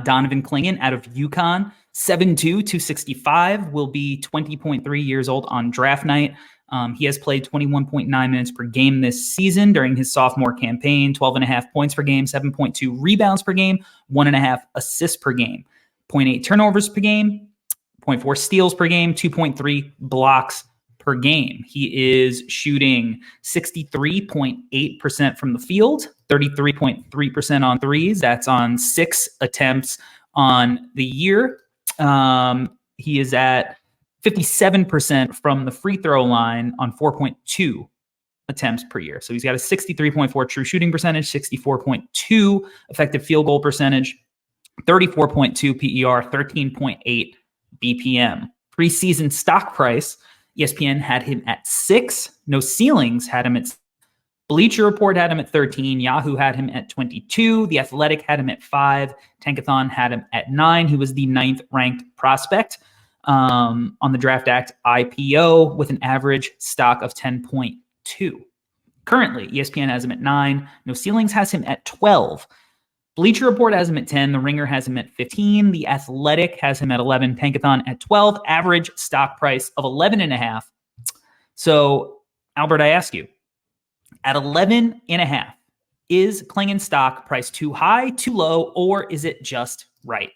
Donovan Clingan out of UConn, 7'2", 265, will be 20.3 years old on draft night. He has played 21.9 minutes per game this season during his sophomore campaign, 12.5 points per game, 7.2 rebounds per game, 1.5 assists per game, 0.8 turnovers per game, 0.4 steals per game, 2.3 blocks per game. He is shooting 63.8% from the field, 33.3% on threes. That's on 6 attempts on the year. He is at 57% from the free throw line on 4.2 attempts per year. So he's got a 63.4 true shooting percentage, 64.2 effective field goal percentage, 34.2 PER, 13.8 BPM. Preseason stock price, ESPN had him at 6. No ceilings had him at Bleacher Report had him at 13. Yahoo had him at 22. The Athletic had him at 5. Tankathon had him at 9. He was the 9th ranked prospect on the Draft Act IPO with an average stock of 10.2. Currently, ESPN has him at 9. No Ceilings has him at 12. Bleacher Report has him at 10. The Ringer has him at 15. The Athletic has him at 11. Tankathon at 12. Average stock price of 11.5. So, Albert, I ask you, at 11.5, is Clingan stock price too high, too low, or is it just right?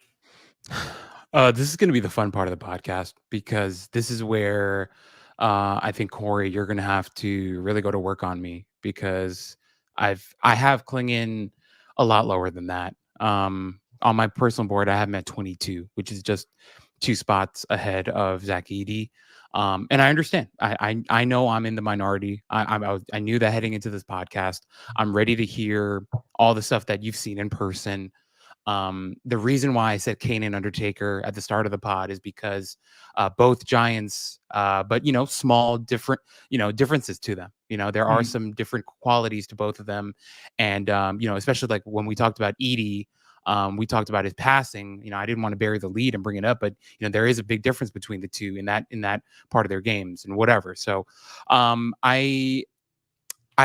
This is going to be the fun part of the podcast, because this is where I think, Corey, you're going to have to really go to work on me, because I have Clingan a lot lower than that. On my personal board, I have him at 22, which is just 2 spots ahead of Zach Edey. And I understand. I know I'm in the minority. I knew that heading into this podcast. I'm ready to hear all the stuff that you've seen in person. The reason why I said Kane and Undertaker at the start of the pod is because both giants, but small, different, differences to them. There are some different qualities to both of them, and especially like when we talked about Edey. We talked about his passing. I didn't want to bury the lead and bring it up, but there is a big difference between the two in that part of their games and whatever. So, I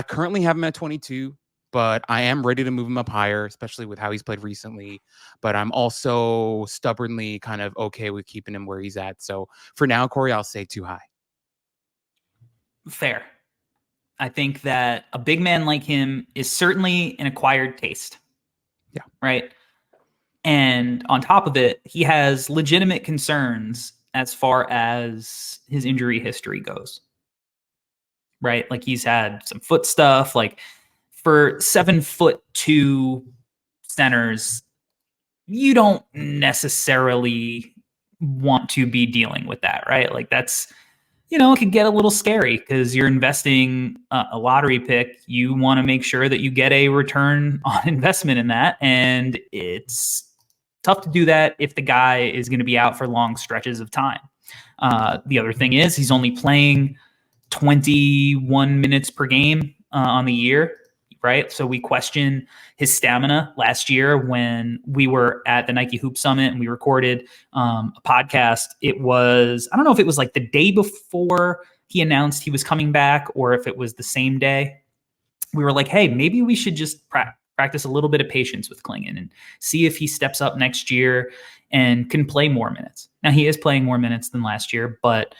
currently have him at 22, but I am ready to move him up higher, especially with how he's played recently. But I'm also stubbornly kind of okay with keeping him where he's at. So for now, Corey, I'll say too high. Fair. I think that a big man like him is certainly an acquired taste. Yeah. Right. And on top of it, he has legitimate concerns as far as his injury history goes. Right? Like, he's had some foot stuff. Like, for 7'2" centers, you don't necessarily want to be dealing with that, right? Like, that's, it could get a little scary because you're investing a lottery pick. You want to make sure that you get a return on investment in that. And it's tough to do that if the guy is going to be out for long stretches of time. The other thing is he's only playing 21 minutes per game on the year, right? So we question his stamina last year when we were at the Nike Hoop Summit and we recorded a podcast. It was, I don't know if it was like the day before he announced he was coming back or if it was the same day. We were like, hey, maybe we should just practice a little bit of patience with Clingan and see if he steps up next year and can play more minutes. Now, he is playing more minutes than last year, but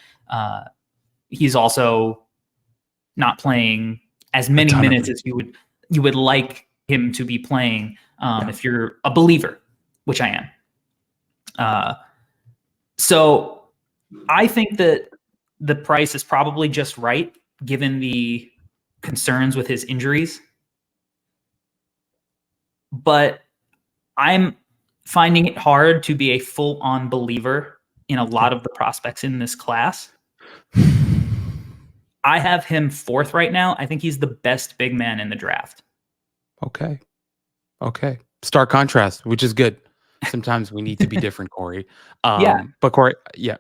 he's also not playing as many minutes as you would like him to be playing if you're a believer, which I am. So I think that the price is probably just right, given the concerns with his injuries. But I'm finding it hard to be a full-on believer in a lot of the prospects in this class. I have him 4th right now. I think he's the best big man in the draft. Okay. Stark contrast, which is good. Sometimes we need to be different, Corey. Yeah. But Corey,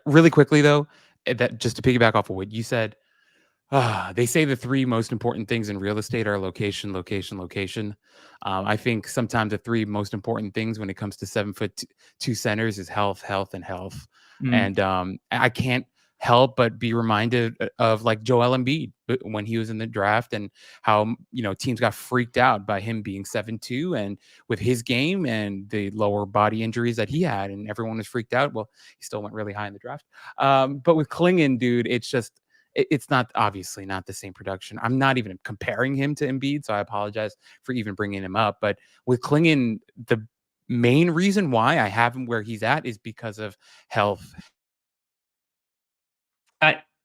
really quickly though, that just to piggyback off of what you said, they say the 3 most important things in real estate are location, location, location. I think sometimes the 3 most important things when it comes to 7'2" centers is health, health, and health. And I can't help but be reminded of like Joel Embiid when he was in the draft, and how, you know, teams got freaked out by him being 7'2" and with his game and the lower body injuries that he had, and everyone was freaked out. Well, he still went really high in the draft. But with Clingan, dude, it's just it's not, obviously not the same production. I'm not even comparing him to Embiid, so I apologize for even bringing him up. But with Clingan, the main reason why I have him where he's at is because of health.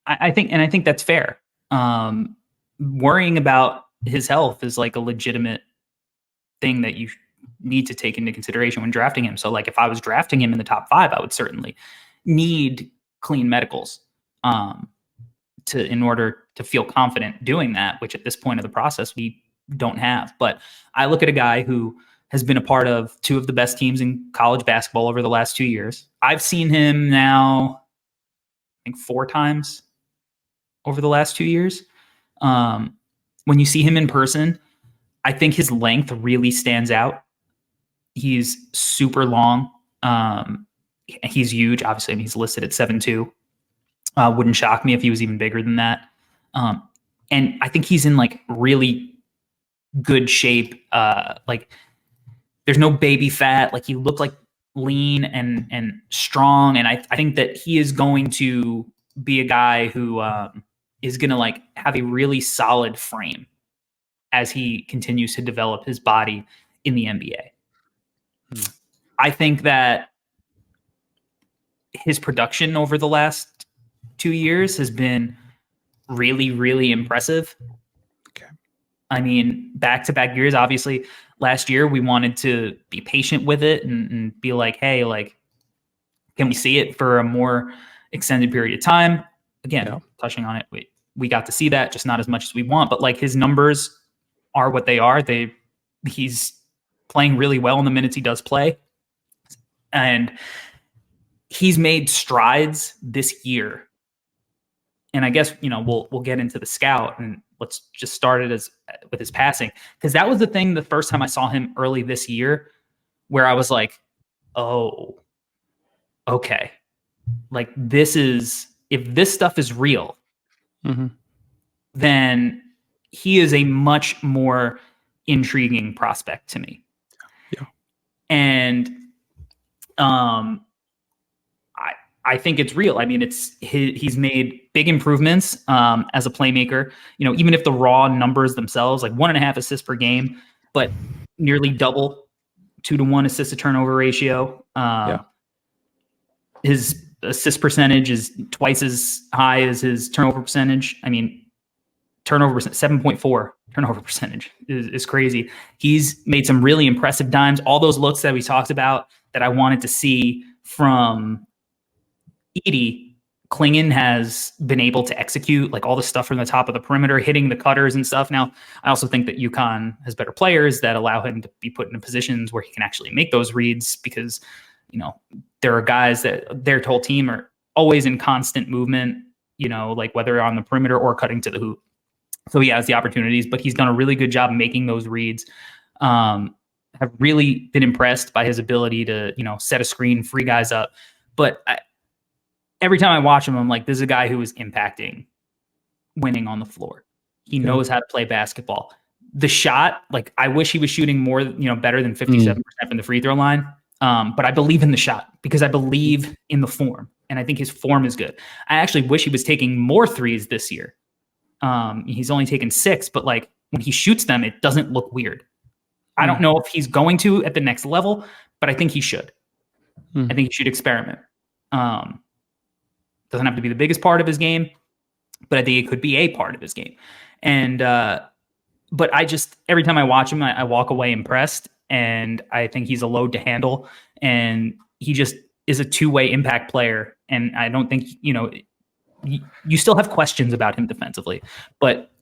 I think that's fair. Worrying about his health is like a legitimate thing that you need to take into consideration when drafting him. So like if I was drafting him in the top 5, I would certainly need clean medicals in order to feel confident doing that, which at this point of the process we don't have. But I look at a guy who has been a part of 2 of the best teams in college basketball over the last 2 years. I've seen him now, I think 4 times over the last 2 years. When you see him in person, I think his length really stands out. He's super long. He's huge. Obviously, I mean, he's listed at 7'2". Wouldn't shock me if he was even bigger than that. And I think he's in like really good shape. Like there's no baby fat. Like he looked like lean and strong. And I think that he is going to be a guy who is going to like have a really solid frame as he continues to develop his body in the NBA. I think that his production over the last 2 years has been really, really impressive. Okay. I mean, back-to-back years, obviously last year we wanted to be patient with it and be like, hey, like, can we see it for a more extended period of time? Again, touching on it, we got to see that, just not as much as we want, but like his numbers are what they are. He's playing really well in the minutes he does play. And he's made strides this year. And I guess, you know, we'll get into the scout, and let's just start it with his passing. Because that was the thing the first time I saw him early this year where I was like, oh, okay. Like if this stuff is real, then he is a much more intriguing prospect to me. Yeah. And I think it's real. I mean, he's made big improvements as a playmaker. You know, even if the raw numbers themselves, like 1.5 assists per game, but nearly double 2-to-1 assist to turnover ratio. His assist percentage is twice as high as his turnover percentage. I mean, 7.4 turnover percentage is crazy. He's made some really impressive dimes. All those looks that we talked about that I wanted to see from Edey, Clingan has been able to execute, like all the stuff from the top of the perimeter, hitting the cutters and stuff. Now, I also think that UConn has better players that allow him to be put in positions where he can actually make those reads, because, you know, there are guys that their whole team are always in constant movement, you know, like whether on the perimeter or cutting to the hoop. So he has the opportunities, but he's done a really good job making those reads. Have really been impressed by his ability to, you know, set a screen, free guys up. But every time I watch him, I'm like, this is a guy who is impacting winning on the floor. He knows how to play basketball. The shot, like, I wish he was shooting more, you know, better than 57% from the free throw line. But I believe in the shot because I believe in the form. And I think his form is good. I actually wish he was taking more threes this year. He's only taken 6, but like when he shoots them, it doesn't look weird. I don't know if he's going to at the next level, but I think he should. I think he should experiment. Doesn't have to be the biggest part of his game, but I think it could be a part of his game. And but I just, every time I watch him, I walk away impressed, and I think he's a load to handle, and he just is a two-way impact player. And I don't think, you know, you still have questions about him defensively, but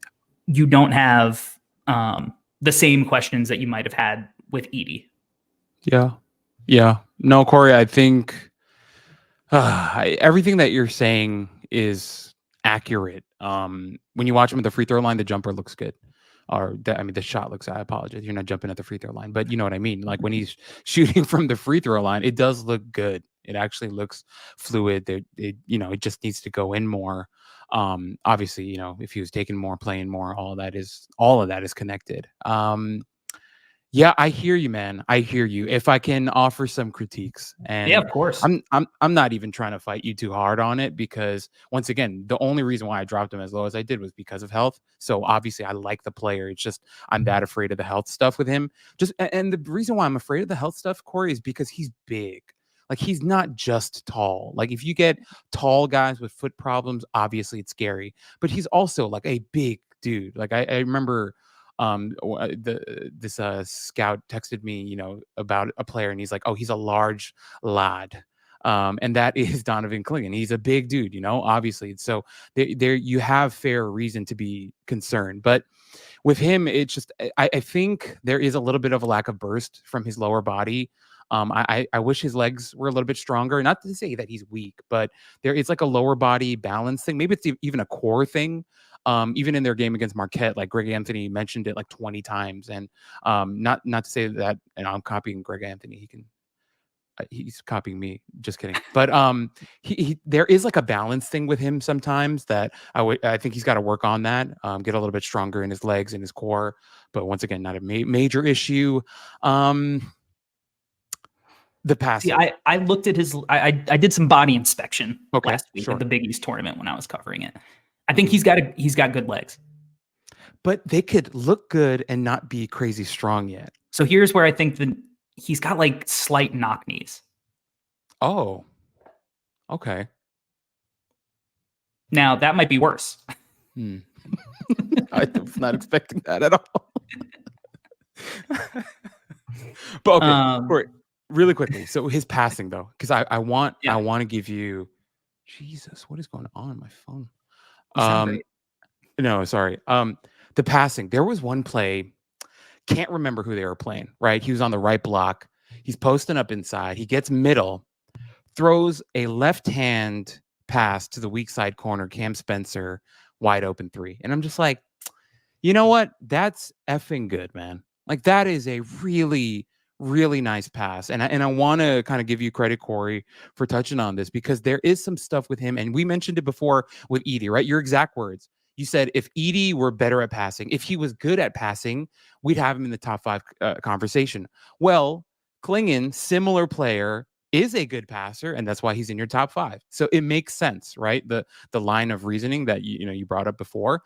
you don't have the same questions that you might have had with Edey. Yeah. No, Corey, I think everything that you're saying is accurate. When you watch him at the free throw line, the jumper looks good. The shot looks, I apologize, you're not jumping at the free throw line, but you know what I mean? Like when he's shooting from the free throw line, it does look good. It actually looks fluid. It just needs to go in more. Obviously, if he was taking more, playing more, all of that is connected. Yeah, I hear you, man. I hear you. If I can offer some critiques, Yeah, and of course. I'm not even trying to fight you too hard on it, because once again, the only reason why I dropped him as low as I did was because of health. So obviously, I like the player. It's just I'm that afraid of the health stuff with him. And the reason why I'm afraid of the health stuff, Corey, is because he's big. Like, he's not just tall. Like, if you get tall guys with foot problems, obviously it's scary. But he's also like a big dude. Like, I remember this scout texted me, about a player, and he's like, oh, he's a large lad. And that is Donovan Clingan. He's a big dude, obviously. So there you have fair reason to be concerned. But with him, it's just I think there is a little bit of a lack of burst from his lower body. I wish his legs were a little bit stronger. Not to say that he's weak, but it's like a lower body balance thing. Maybe it's even a core thing. Even in their game against Marquette, like Greg Anthony mentioned it like 20 times. And not to say that, and I'm copying Greg Anthony. He's copying me. Just kidding. But there is like a balance thing with him sometimes that I think he's got to work on that. Get a little bit stronger in his legs and his core. But once again, not a major issue. The passing. See, I looked at I did some body inspection last week sure. at the Big East tournament when I was covering it. I think he's got good legs. But they could look good and not be crazy strong yet. So here's where I think he's got like slight knock knees. Oh, okay. Now that might be worse. I was not expecting that at all. But okay, really quickly. So his passing, though, because I want to give you. Jesus, what is going on in my phone? No, sorry. The passing. There was one play. Can't remember who they were playing. Right, he was on the right block. He's posting up inside. He gets middle, throws a left hand pass to the weak side corner. Cam Spencer, wide open three, and I'm just like, you know what? That's effing good, man. Like, that is a really, really nice pass. And I want to kind of give you credit, Corey, for touching on this, because there is some stuff with him. And we mentioned it before with Edie, right? Your exact words. You said if Edie were better at passing, if he was good at passing, we'd have him in the top 5 conversation. Well, Clingan, similar player, is a good passer, and that's why he's in your top 5. So it makes sense, right? The line of reasoning that you brought up before,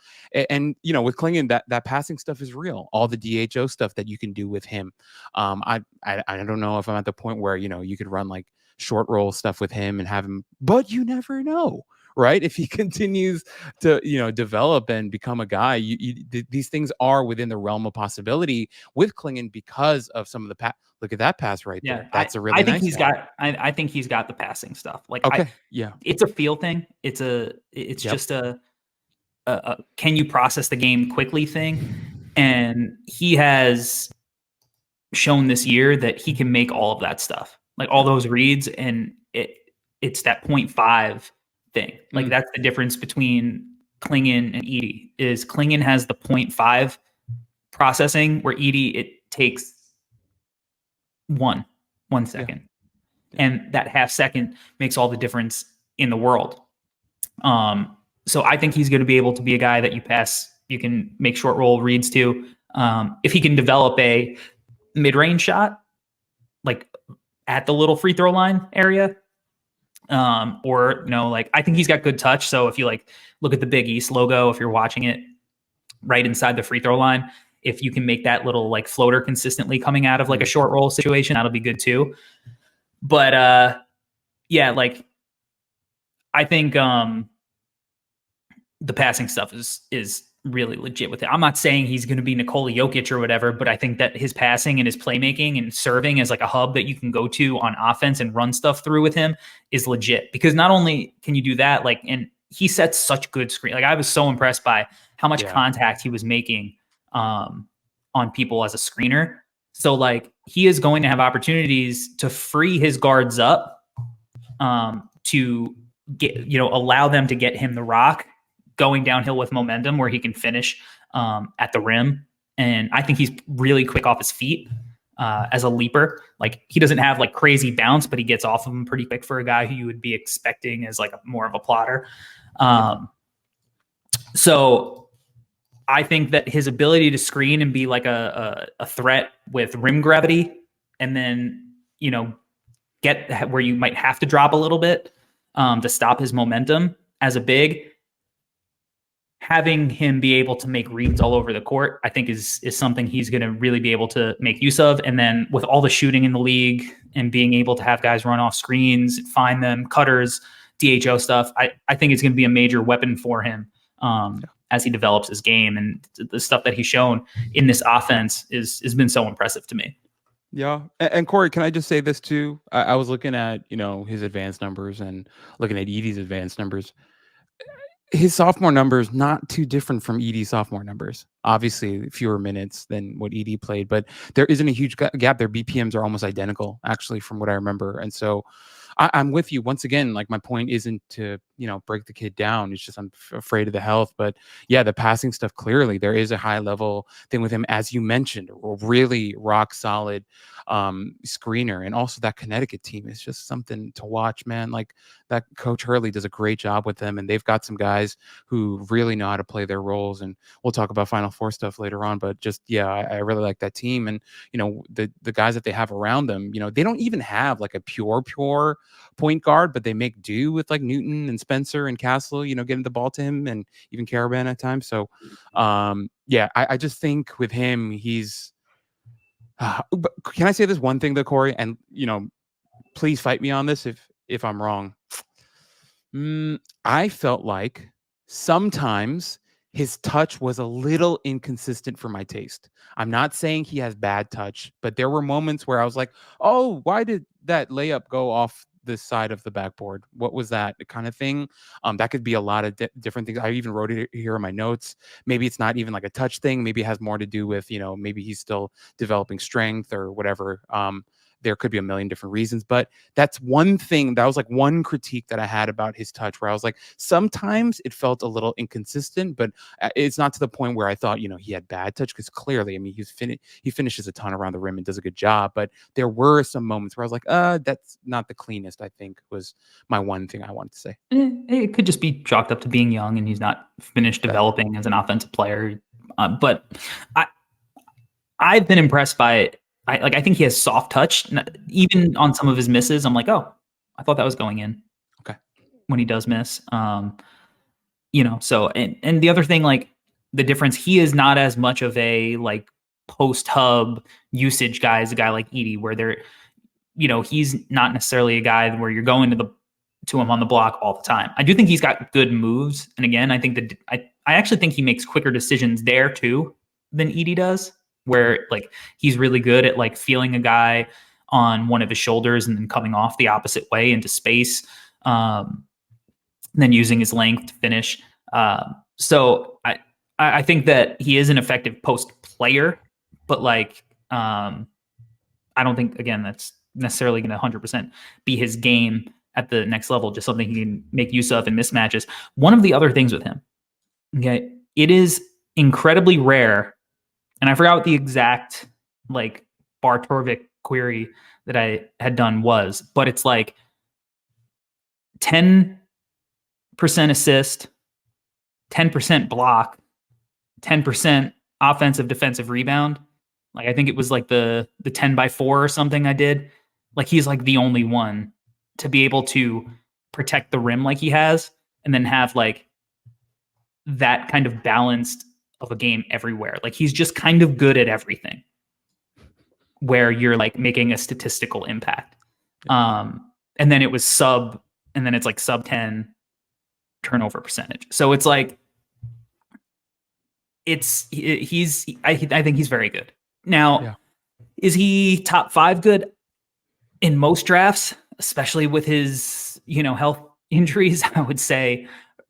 and with Clingan, that passing stuff is real. All the DHO stuff that you can do with him. I don't know if I'm at the point where you could run like short roll stuff with him and have him, but you never know, right? If he continues to develop and become a guy, these things are within the realm of possibility with Clingan because of some of the Look at that pass right there. That's a really nice one. I think he's got the passing stuff. Like, okay, it's a feel thing. It's just a can you process the game quickly thing, and he has shown this year that he can make all of that stuff, like all those reads, and it's that 0.5 thing. Like, that's the difference between Clingan and Edie. Is Clingan has the 0.5 processing, where Edie, it takes one second. And that half second makes all the difference in the world. So I think he's going to be able to be a guy that you can make short roll reads to. If he can develop a mid-range shot, like at the little free throw line area, I think he's got good touch. So if you look at the Big East logo, if you're watching it right inside the free throw line, if you can make that little floater consistently coming out of a short roll situation, that'll be good too. But I think the passing stuff is really legit with it. I'm not saying he's going to be Nikola Jokic or whatever, but I think that his passing and his playmaking and serving as a hub that you can go to on offense and run stuff through with him is legit. Because not only can you do that, and he sets such good screen. I was so impressed by how much contact he was making on people as a screener. So he is going to have opportunities to free his guards up to get, allow them to get him the rock going downhill with momentum where he can finish at the rim. And I think he's really quick off his feet. as a leaper. Like he doesn't have like crazy bounce, but he gets off of him pretty quick for a guy who you would be expecting as like more of a plotter. So I think that his ability to screen and be like a threat with rim gravity, and then, you know, get where you might have to drop a little bit to stop his momentum as a big, having him be able to make reads all over the court, I think is something he's going to really be able to make use of. And then with all the shooting in the league and being able to have guys run off screens, find them, cutters, DHO stuff, I think it's going to be a major weapon for him as he develops his game. And the stuff that he's shown in this offense has been so impressive to me. Yeah. And Corey, can I just say this too? I was looking at, you know, his advanced numbers and looking at Edie's advanced numbers. His sophomore numbers not too different from Edie's sophomore numbers. Obviously, fewer minutes than what Edie played, but there isn't a huge gap. Their BPMs are almost identical, actually, from what I remember. And so I'm with you once again. Like, my point isn't to, you know, break the kid down. It's just I'm afraid of the health. But yeah, the passing stuff, clearly there is a high level thing with him, as you mentioned, a really rock solid screener. And also that Connecticut team is just something to watch, man. Like, that Coach Hurley does a great job with them, and they've got some guys who really know how to play their roles. And we'll talk about Final Four stuff later on, but just, yeah, I really like that team. And, you know, the guys that they have around them, you know, they don't even have like a pure point guard, but they make do with like Newton and Spencer and Castle, you know, getting the ball to him, and even Caravan at times. So yeah, I just think with him, he's but can I say this one thing though, Corey? And, you know, please fight me on this if I'm wrong. I felt like sometimes his touch was a little inconsistent for my taste. I'm not saying he has bad touch, but there were moments where I was like, oh, why did that layup go off this side of the backboard? What was that kind of thing? That could be a lot of different things. I even wrote it here in my notes. Maybe it's not even like a touch thing. Maybe it has more to do with, you know, maybe he's still developing strength or whatever. There could be a million different reasons, but that's one thing that was like one critique that I had about his touch, where I was like, sometimes it felt a little inconsistent, but it's not to the point where I thought, you know, he had bad touch, because clearly, I mean, he finishes a ton around the rim and does a good job, but there were some moments where I was like, that's not the cleanest, I think, was my one thing I wanted to say. It could just be chalked up to being young and he's not finished developing as an offensive player. But I've been impressed by it. I think he has soft touch. Even on some of his misses, I'm like, oh, I thought that was going in. Okay. When he does miss. You know, so and the other thing, like the difference, he is not as much of a like post hub usage guy as a guy like Edie, where they're, you know, he's not necessarily a guy where you're going to him on the block all the time. I do think he's got good moves. And again, I think that I actually think he makes quicker decisions there too than Edie does, where like he's really good at like feeling a guy on one of his shoulders and then coming off the opposite way into space, and then using his length to finish. So I think that he is an effective post player, but like I don't think, again, that's necessarily going to 100% be his game at the next level, just something he can make use of in mismatches. One of the other things with him, okay, it is incredibly rare, and I forgot what the exact like Bartorvik query that I had done was, but it's like 10% assist, 10% block, 10% offensive defensive rebound. Like I think it was like the 10x4 or something I did. Like he's like the only one to be able to protect the rim like he has, and then have like that kind of balanced of a game everywhere. Like he's just kind of good at everything where you're like making a statistical impact. And then it was sub 10 turnover percentage. So it's like, I think he's very good. Now, Is he top 5 good in most drafts, especially with his, you know, health injuries? I would say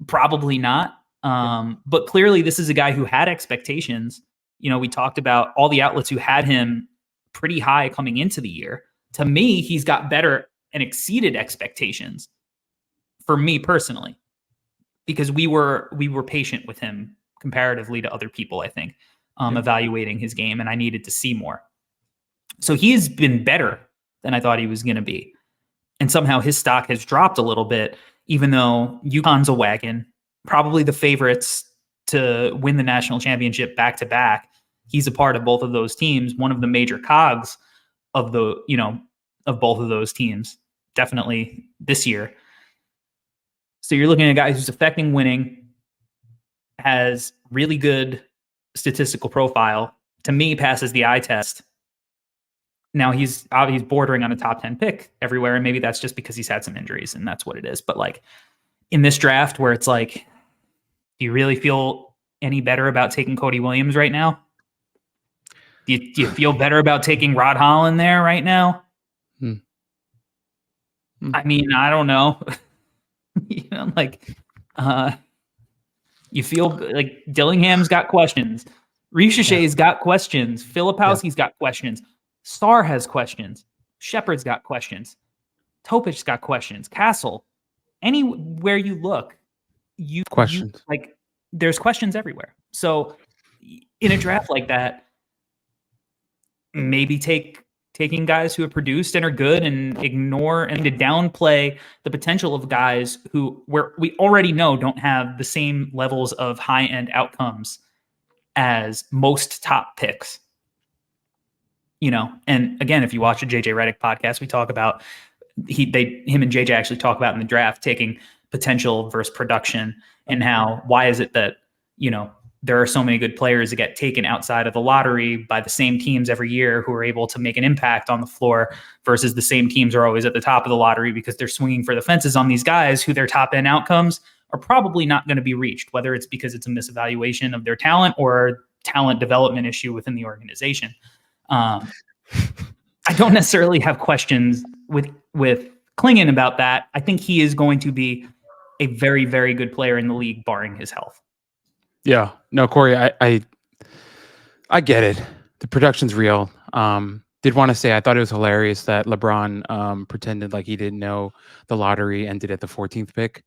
probably not. But clearly this is a guy who had expectations. You know, we talked about all the outlets who had him pretty high coming into the year. To me, he's got better and exceeded expectations for me personally, because we were patient with him comparatively to other people, I think, evaluating his game, and I needed to see more. So he's been better than I thought he was going to be. And somehow his stock has dropped a little bit, even though UConn's a wagon, probably the favorites to win the national championship back to back. He's a part of both of those teams, one of the major cogs of of both of those teams, definitely this year. So you're looking at a guy who's affecting winning, has really good statistical profile, to me passes the eye test. Now he's bordering on a top 10 pick everywhere, and maybe that's just because he's had some injuries and that's what it is. But like in this draft where it's like, do you really feel any better about taking Cody Williams right now? Do you feel better about taking Rod Holland there right now? I mean, I don't know. You feel like Dillingham's got questions. Ricochet's got questions. Filipowski's got questions. Starr has questions. Shepard's got questions. Topic's got questions. Castle. Anywhere you look, questions. There's questions everywhere. So in a draft like that, maybe taking guys who have produced and are good and ignore and to downplay the potential of guys where we already know don't have the same levels of high-end outcomes as most top picks. And again, if you watch a JJ Redick podcast, we talk about him and JJ actually talk about in the draft taking potential versus production and why is it that, there are so many good players that get taken outside of the lottery by the same teams every year who are able to make an impact on the floor versus the same teams are always at the top of the lottery because they're swinging for the fences on these guys who their top end outcomes are probably not going to be reached, whether it's because it's a misevaluation of their talent or talent development issue within the organization. I don't necessarily have questions with Clingan about that. I think he is going to be a very, very good player in the league, barring his health. Yeah, no, Corey, I get it. The production's real. Did want to say I thought it was hilarious that LeBron pretended like he didn't know the lottery ended at the 14th pick.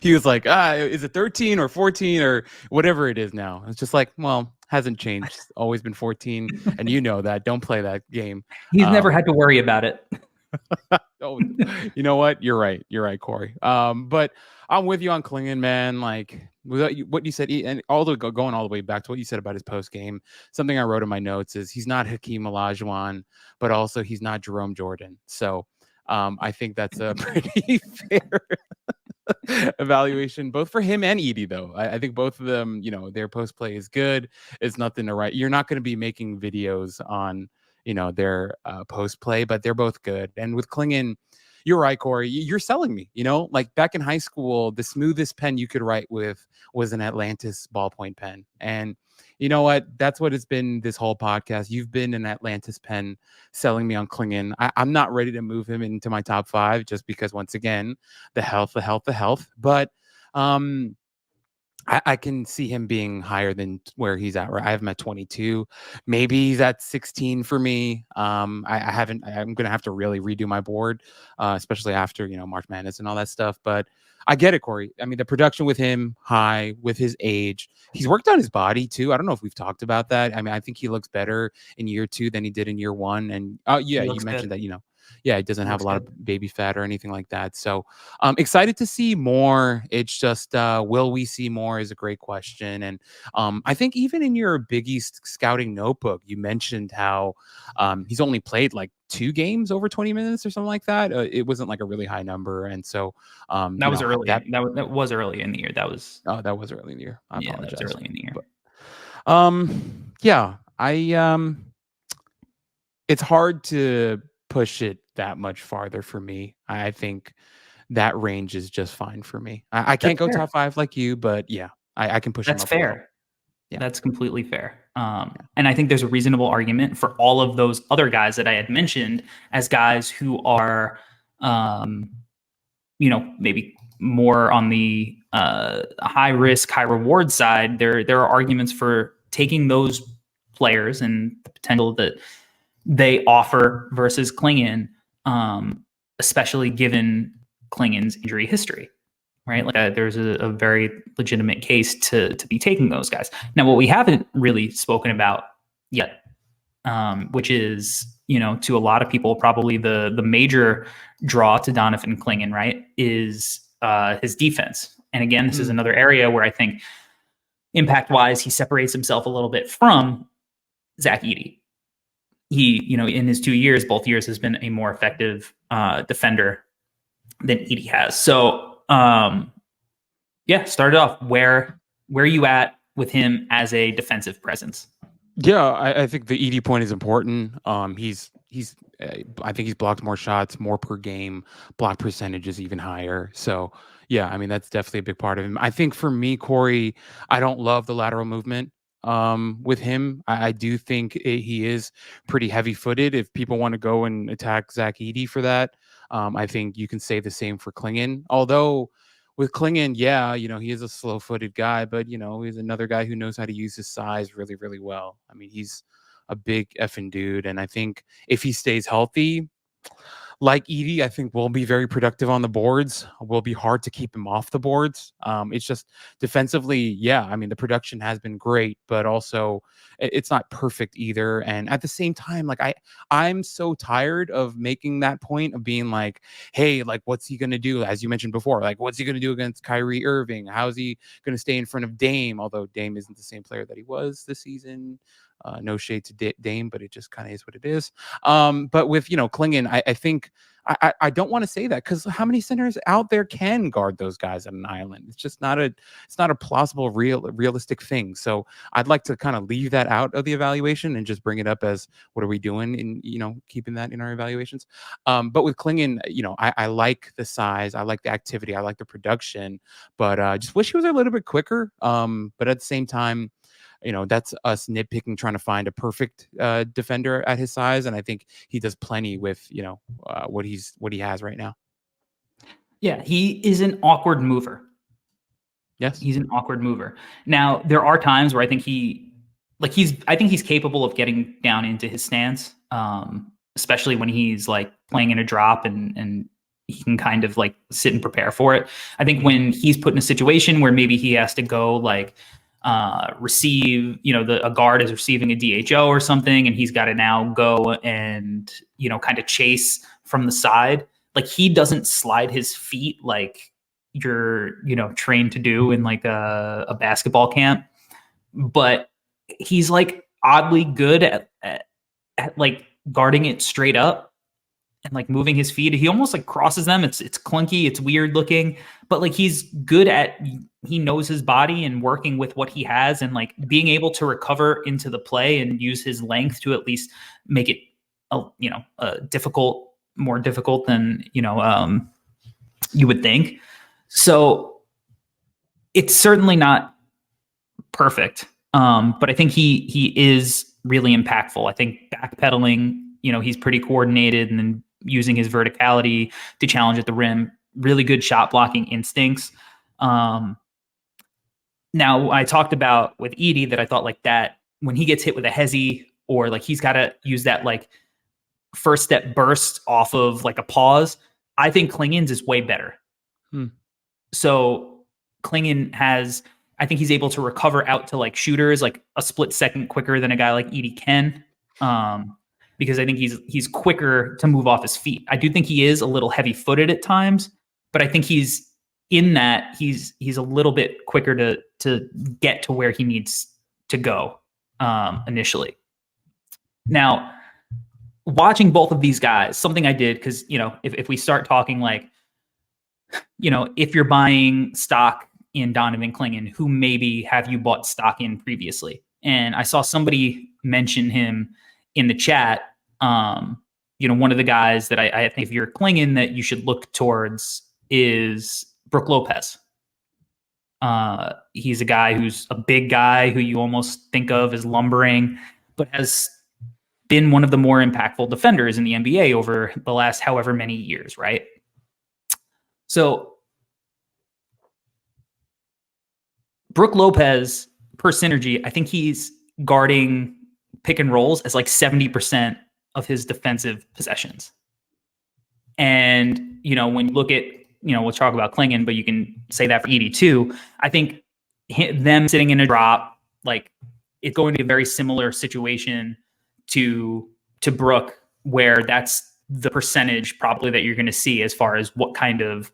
He was like, is it 13 or 14 or whatever it is now? It's just like, well, hasn't changed. It's always been 14, and you know that. Don't play that game. He's never had to worry about it. Oh, you know what? You're right, Corey. But I'm with you on Clingan, man. Like what you said, and going all the way back to what you said about his post game. Something I wrote in my notes is he's not Hakeem Olajuwon, but also he's not Jerome Jordan. So I think that's a pretty fair evaluation, both for him and Edie. Though I think both of them, their post play is good. It's nothing to write. You're not going to be making videos on their post play, but they're both good. And with Clingan, you're right, Corey. You're selling me. Like back in high school, the smoothest pen you could write with was an Atlantis ballpoint pen. And you know what? That's what it's been this whole podcast. You've been an Atlantis pen selling me on Clingan. I'm not ready to move him into my top 5 just because, once again, the health. But I can see him being higher than where he's at. Right, I have him at 22. Maybe he's at 16 for me. I'm gonna have to really redo my board, especially after March Madness and all that stuff. But I get it, Corey. I mean, the production with him high, with his age, he's worked on his body too. I don't know if we've talked about that. I mean, I think he looks better in year 2 than he did in year 1. And you mentioned that he doesn't have a lot of baby fat or anything like that. So I'm excited to see more. It's just, will we see more is a great question. And I think even in your Big East scouting notebook, you mentioned how he's only played like 2 games over 20 minutes or something like that. It wasn't like a really high number. And so that was early. That was early in the year. That was early in the year. I apologize. That was early in the year. But, it's hard to push it that much farther for me. I think that range is just fine for me. I can't go top 5 like you, but I can push. That's fair. Yeah. That's completely fair. And I think there's a reasonable argument for all of those other guys that I had mentioned as guys who are, maybe more on the high risk, high reward side. There are arguments for taking those players and the potential that they offer versus Clingan, especially given Clingan's injury history. right? Like there's a very legitimate case to be taking those guys. Now, what we haven't really spoken about yet, which is, to a lot of people, probably the major draw to Donovan Clingan, right, is his defense. And again, this is another area where I think impact-wise, he separates himself a little bit from Zach Edey. He, in his 2 years, both years, has been a more effective defender than Edey has. So, started off where are you at with him as a defensive presence? Yeah, I think the ED point is important. I think he's blocked more shots, more per game. Block percentage is even higher. So yeah, I mean that's definitely a big part of him. I think for me, Corey, I don't love the lateral movement with him. I do think he is pretty heavy-footed. If people want to go and attack Zach Edey for that, I think you can say the same for Clingan. Although with Clingan, yeah, he is a slow-footed guy, but he's another guy who knows how to use his size really, really well. I mean, he's a big effing dude, and I think if he stays healthy, like Edey, I think will be very productive on the boards. Will be hard to keep him off the boards. It's just defensively, yeah. I mean, the production has been great, but also it's not perfect either. And at the same time, like I'm so tired of making that point of being like, hey, like what's he gonna do? As you mentioned before, like what's he gonna do against Kyrie Irving? How's he gonna stay in front of Dame? Although Dame isn't the same player that he was this season. No shade to Dame, but it just kind of is what it is. But with Clingan, I think I don't want to say that because how many centers out there can guard those guys at an island? It's just not a plausible realistic thing. So I'd like to kind of leave that out of the evaluation and just bring it up as what are we doing in keeping that in our evaluations. But with Clingan, I like the size, I like the activity, I like the production, but just wish he was a little bit quicker. But at the same time, that's us nitpicking, trying to find a perfect defender at his size. And I think he does plenty with, what he has right now. Yeah, he is an awkward mover. Yes. He's an awkward mover. Now, there are times where I think I think he's capable of getting down into his stance, especially when he's like playing in a drop and he can kind of like sit and prepare for it. I think when he's put in a situation where maybe he has to go like, receive, a guard is receiving a DHO or something, and he's got to now go and, kind of chase from the side. Like he doesn't slide his feet like you're, trained to do in like a basketball camp, but he's like oddly good at like guarding it straight up and like moving his feet. He almost like crosses them. It's clunky. It's weird looking, but like he's good at, he knows his body and working with what he has and like being able to recover into the play and use his length to at least make it, more difficult than, you would think. So it's certainly not perfect. But I think he is really impactful. I think backpedaling, he's pretty coordinated and then using his verticality to challenge at the rim, really good shot blocking instincts. Now I talked about with Edey that I thought like that when he gets hit with a hezzy or like he's got to use that like first step burst off of like a pause. I think Clingan's is way better. So Clingan I think he's able to recover out to like shooters like a split second quicker than a guy like Edey can. Because I think he's quicker to move off his feet. I do think he is a little heavy-footed at times, but I think he's in that he's a little bit quicker to get to where he needs to go initially. Now, watching both of these guys, something I did because if we start talking like if you're buying stock in Donovan Clingan, who maybe have you bought stock in previously? And I saw somebody mention him in the chat. One of the guys that I think if you're Clingan that you should look towards is Brook Lopez. He's a guy who's a big guy who you almost think of as lumbering, but has been one of the more impactful defenders in the NBA over the last however many years, right? So Brook Lopez per synergy, I think he's guarding pick and rolls as like 70% of his defensive possessions. And, when you look at we'll talk about Clingan, but you can say that for Edie too. I think them sitting in a drop, like it's going to be a very similar situation to Brook, where that's the percentage probably that you're going to see as far as what kind of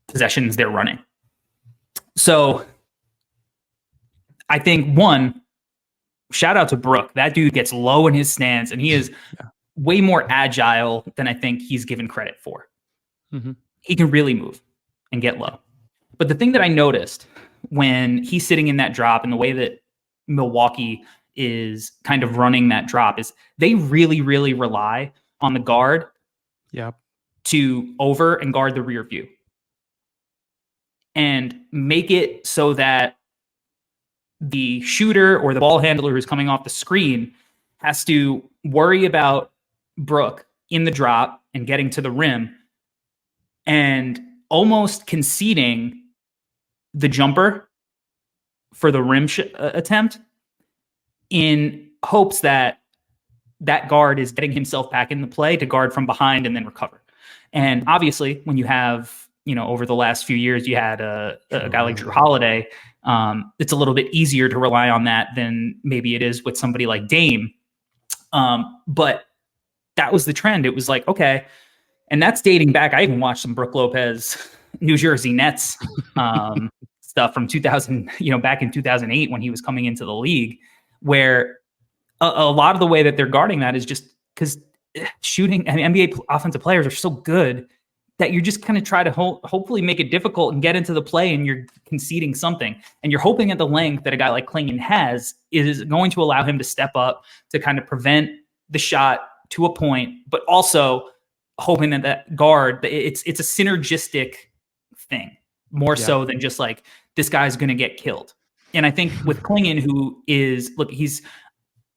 possessions they're running. So I think shout out to Brook. That dude gets low in his stance, and he is way more agile than I think he's given credit for. Mm-hmm. He can really move and get low. But the thing that I noticed when he's sitting in that drop and the way that Milwaukee is kind of running that drop is they really, really rely on the guard to over and guard the rear view and make it so that the shooter or the ball handler who's coming off the screen has to worry about Brook in the drop and getting to the rim and almost conceding the jumper for the rim attempt in hopes that that guard is getting himself back in the play to guard from behind and then recover. And obviously, when you have, over the last few years, you had a guy like Drew Holiday, it's a little bit easier to rely on that than maybe it is with somebody like Dame. But that was the trend. It was like, okay, and that's dating back. I even watched some Brook Lopez, New Jersey Nets stuff from 2000, back in 2008 when he was coming into the league, where a lot of the way that they're guarding that is just because shooting and NBA offensive players are so good that you're just kind of try to hopefully make it difficult and get into the play, and you're conceding something. And you're hoping that the length that a guy like Clingan has is going to allow him to step up to kind of prevent the shot to a point, but also hoping that guard, it's a synergistic thing more so than just like this guy's going to get killed. And I think with Clingan, who is, look, he's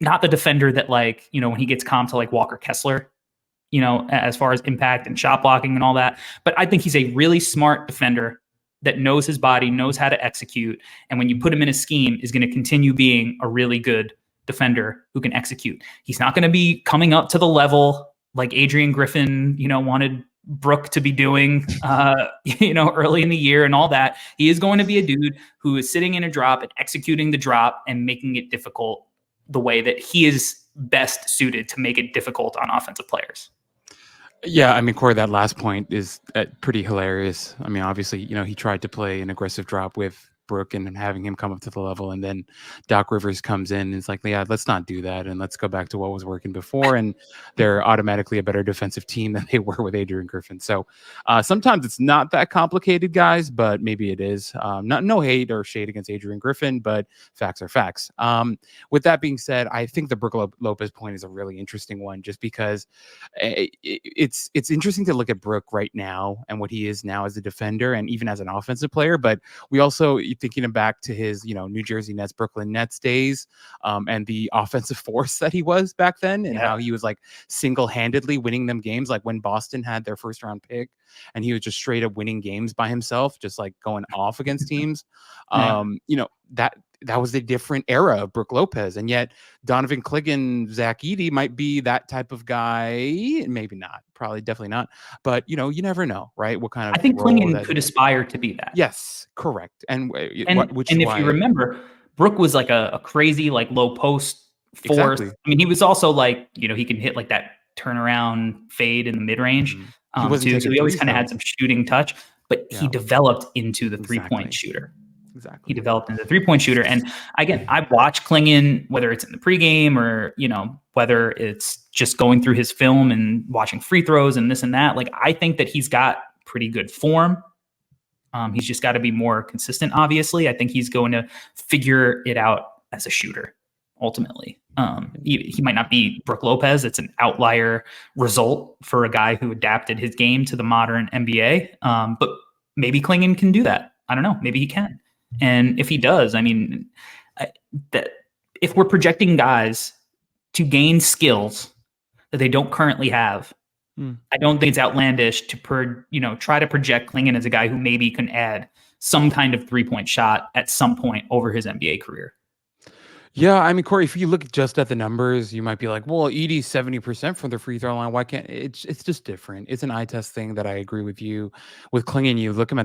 not the defender that like, when he gets comped to like Walker Kessler, as far as impact and shot blocking and all that. But I think he's a really smart defender that knows his body, knows how to execute. And when you put him in a scheme, is going to continue being a really good defender who can execute. He's not going to be coming up to the level like Adrian Griffin, wanted Brook to be doing, early in the year and all that. He is going to be a dude who is sitting in a drop and executing the drop and making it difficult the way that he is best suited to make it difficult on offensive players. Yeah, I mean, Corey, that last point is pretty hilarious. I mean, obviously, he tried to play an aggressive drop with Brook and having him come up to the level, and then Doc Rivers comes in and it's like, yeah, let's not do that, and let's go back to what was working before, and they're automatically a better defensive team than they were with Adrian Griffin. So sometimes it's not that complicated, guys, but maybe it is. No hate or shade against Adrian Griffin, but facts are facts. With that being said, I think the Brook Lopez point is a really interesting one, just because it's interesting to look at Brook right now and what he is now as a defender and even as an offensive player, but we also thinking back to his, New Jersey Nets, Brooklyn Nets days, and the offensive force that he was back then, and how he was like single-handedly winning them games, like when Boston had their first round pick, and he was just straight up winning games by himself, just like going off against teams. That was a different era of Brook Lopez, and yet Donovan Clingan, Zach Edey might be that type of guy. Maybe not, probably, definitely not. But you never know, right? What kind of I think Clingan could aspire to be that. Yes, correct. And if you remember, Brook was like a crazy like low post force. Exactly. I mean, he was also like he can hit like that turnaround fade in the mid range. So he always kind of had some shooting touch, but he developed into the 3-point shooter. Exactly. He developed into the 3-point shooter. And again, I've watched Clingan, whether it's in the pregame or, whether it's just going through his film and watching free throws and this and that. Like, I think that he's got pretty good form. He's just got to be more consistent, obviously. I think he's going to figure it out as a shooter, ultimately. He might not be Brook Lopez. It's an outlier result for a guy who adapted his game to the modern NBA. But maybe Clingan can do that. I don't know. Maybe he can. And if he does, I mean, that if we're projecting guys to gain skills that they don't currently have, I don't think it's outlandish to try to project Clingan as a guy who maybe can add some kind of 3-point shot at some point over his NBA career. Yeah, I mean, Corey, if you look just at the numbers, you might be like, "Well, Edie's 70% from the free throw line. Why can't it's just different." It's an eye test thing that I agree with you. With Klingon, you look at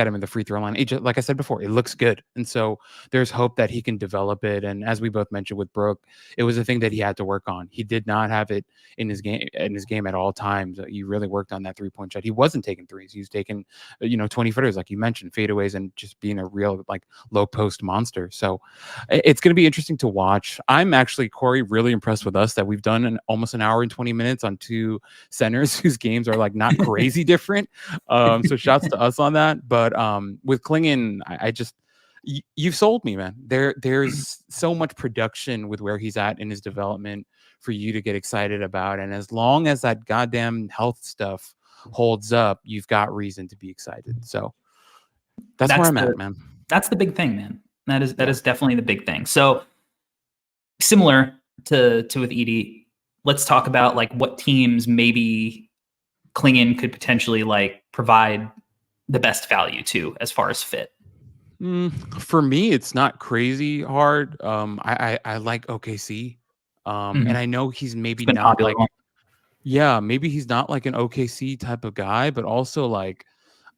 him in the free throw line. Like I said before, it looks good, and so there's hope that he can develop it. And as we both mentioned with Brook, it was a thing that he had to work on. He did not have it in his game at all times. He really worked on that 3-point shot. He wasn't taking threes. He was taking 20 footers, like you mentioned, fadeaways, and just being a real like low post monster. So it's going to be interesting to watch. I'm actually, Corey, really impressed with us that we've done almost an hour and 20 minutes on two centers whose games are like not crazy different. So shouts to us on that. But with Klingan, I just you've sold me, man. There's so much production with where he's at in his development for you to get excited about. And as long as that goddamn health stuff holds up, you've got reason to be excited. So that's where I'm at, man. That's the big thing, man. That is definitely the big thing. So similar to with Edie, let's talk about like what teams maybe Klingan could potentially like provide the best value to as far as fit. For me, it's not crazy hard. I like OKC. And I know he's maybe not like, maybe he's not like an OKC type of guy, but also like,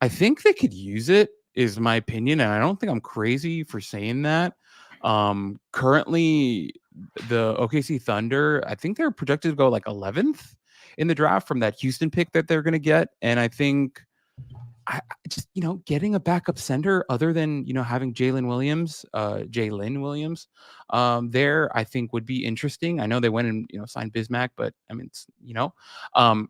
I think they could use it, is my opinion. And I don't think I'm crazy for saying that. Currently, the OKC Thunder, I think they're projected to go like 11th in the draft from that Houston pick that they're going to get. And I think I just, getting a backup center other than, having Jalen Williams, there, I think would be interesting. I know they went and, signed Bismack, but I mean, it's,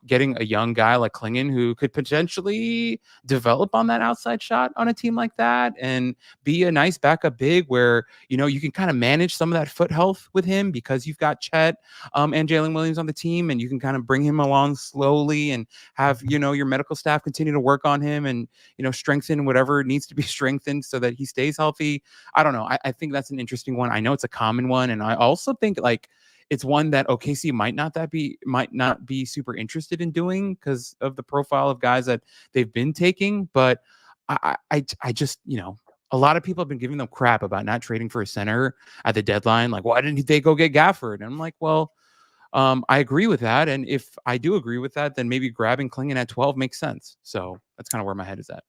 getting a young guy like Klingan who could potentially develop on that outside shot on a team like that and be a nice backup big where, you can kind of manage some of that foot health with him because you've got Chet and Jalen Williams on the team, and you can kind of bring him along slowly and have, your medical staff continue to work on him and, strengthen whatever needs to be strengthened so that he stays healthy. I don't know. I think that's an interesting one. I know it's a common one. And I also think like it's one that OKC might not be super interested in doing because of the profile of guys that they've been taking. But I just, a lot of people have been giving them crap about not trading for a center at the deadline. Like, why didn't they go get Gafford? And I'm like, well, I agree with that. And if I do agree with that, then maybe grabbing Klingan at 12 makes sense. So that's kind of where my head is at.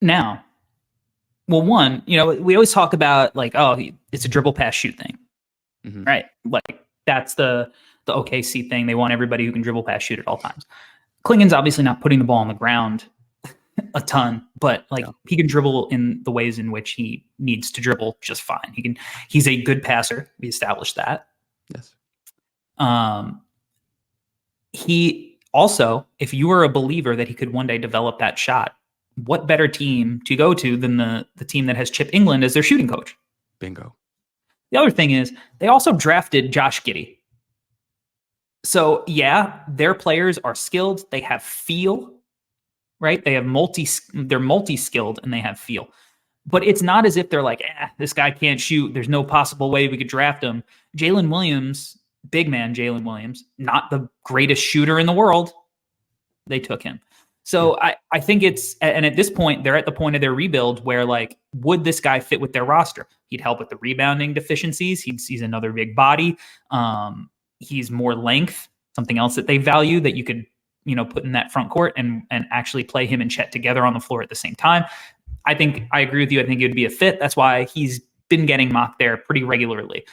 Now, well, one, we always talk about like, oh, it's a dribble pass shoot thing, right? Like that's the OKC thing. They want everybody who can dribble pass shoot at all times. Klingan's obviously not putting the ball on the ground a ton, but like he can dribble in the ways in which he needs to dribble just fine. He's a good passer. We established that. Yes. He also, if you are a believer that he could one day develop that shot, what better team to go to than the team that has Chip England as their shooting coach? Bingo. The other thing is they also drafted Josh Giddey. So yeah, their players are skilled. They have feel, right? They're multi-skilled and they have feel. But it's not as if they're like, this guy can't shoot. There's no possible way we could draft him. Jalen Williams, big man Jalen Williams, not the greatest shooter in the world. They took him. So I think and at this point, they're at the point of their rebuild where like, would this guy fit with their roster? He'd help with the rebounding deficiencies. He's another big body. He's more length, something else that they value that you could, put in that front court and actually play him and Chet together on the floor at the same time. I think I agree with you. I think it would be a fit. That's why he's been getting mocked there pretty regularly.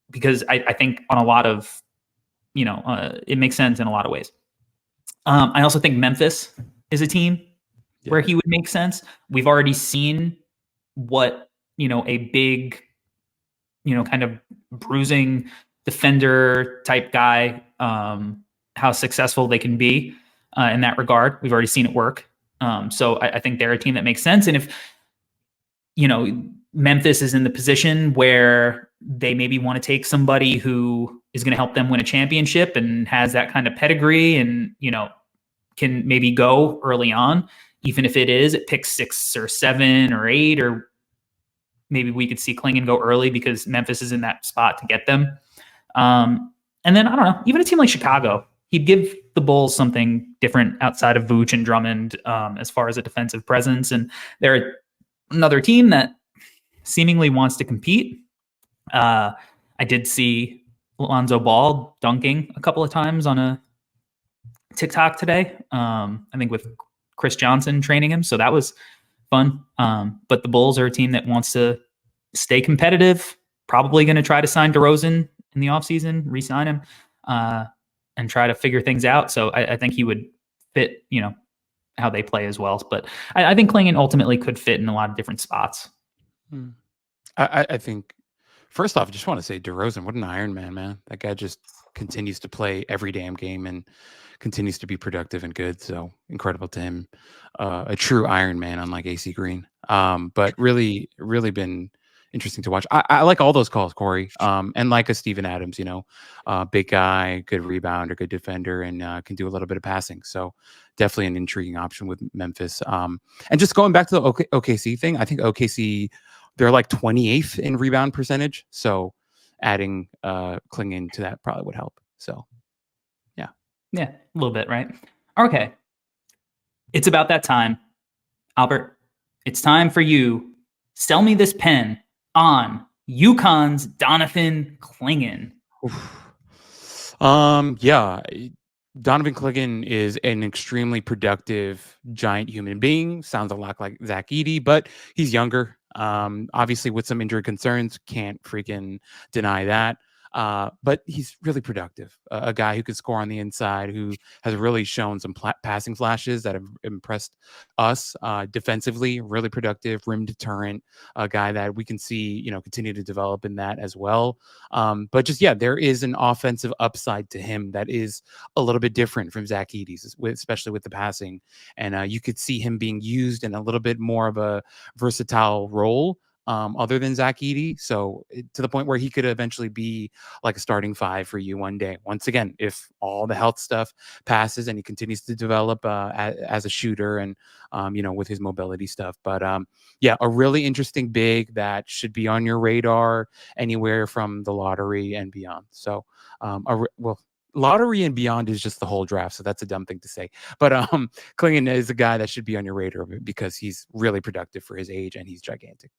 Because I think on a lot of, it makes sense in a lot of ways. I also think Memphis is a team where he would make sense. We've already seen what, a big, kind of bruising defender type guy, how successful they can be in that regard. We've already seen it work. So I think they're a team that makes sense. And if, Memphis is in the position where they maybe want to take somebody who is going to help them win a championship and has that kind of pedigree and, can maybe go early on, even if it is at pick 6 or 7 or 8, or maybe we could see Klingan go early because Memphis is in that spot to get them. And then, I don't know, even a team like Chicago, he'd give the Bulls something different outside of Vooch and Drummond as far as a defensive presence. And they're another team that seemingly wants to compete. I did see Lonzo Ball dunking a couple of times on a TikTok today. I think with Chris Johnson training him, so that was fun. But the Bulls are a team that wants to stay competitive. Probably going to try to sign DeRozan in the offseason, re-sign him, and try to figure things out. So I think he would fit, how they play as well. But I think Clingan ultimately could fit in a lot of different spots. I think, first off, I just want to say DeRozan, what an Iron Man. That guy just continues to play every damn game and continues to be productive and good. So incredible to him. A true Iron Man, unlike AC Green. But really, really been interesting to watch. I like all those calls, Corey. And like a Steven Adams, big guy, good rebounder, good defender, and can do a little bit of passing. So definitely an intriguing option with Memphis. And just going back to the OKC thing, I think OKC, they're like 28th in rebound percentage. So adding Clingan to that probably would help. So yeah, a little bit, right? Okay. It's about that time. Albert, it's time for you. Sell me this pen on UConn's Donovan Clingan. Yeah. Donovan Clingan is an extremely productive giant human being. Sounds a lot like Zach Edey, but he's younger. Obviously with some injury concerns, can't freaking deny that. But he's really productive. A guy who can score on the inside, who has really shown some passing flashes that have impressed us defensively. Really productive, rim deterrent. A guy that we can see, continue to develop in that as well. But just there is an offensive upside to him that is a little bit different from Zach Edey's, especially with the passing. And you could see him being used in a little bit more of a versatile role. Other than Zach Edey. So to the point where he could eventually be like a starting five for you one day. Once again, if all the health stuff passes and he continues to develop as a shooter and, with his mobility stuff. But a really interesting big that should be on your radar anywhere from the lottery and beyond. So, lottery and beyond is just the whole draft, so that's a dumb thing to say. But Clingan is a guy that should be on your radar because he's really productive for his age and he's gigantic.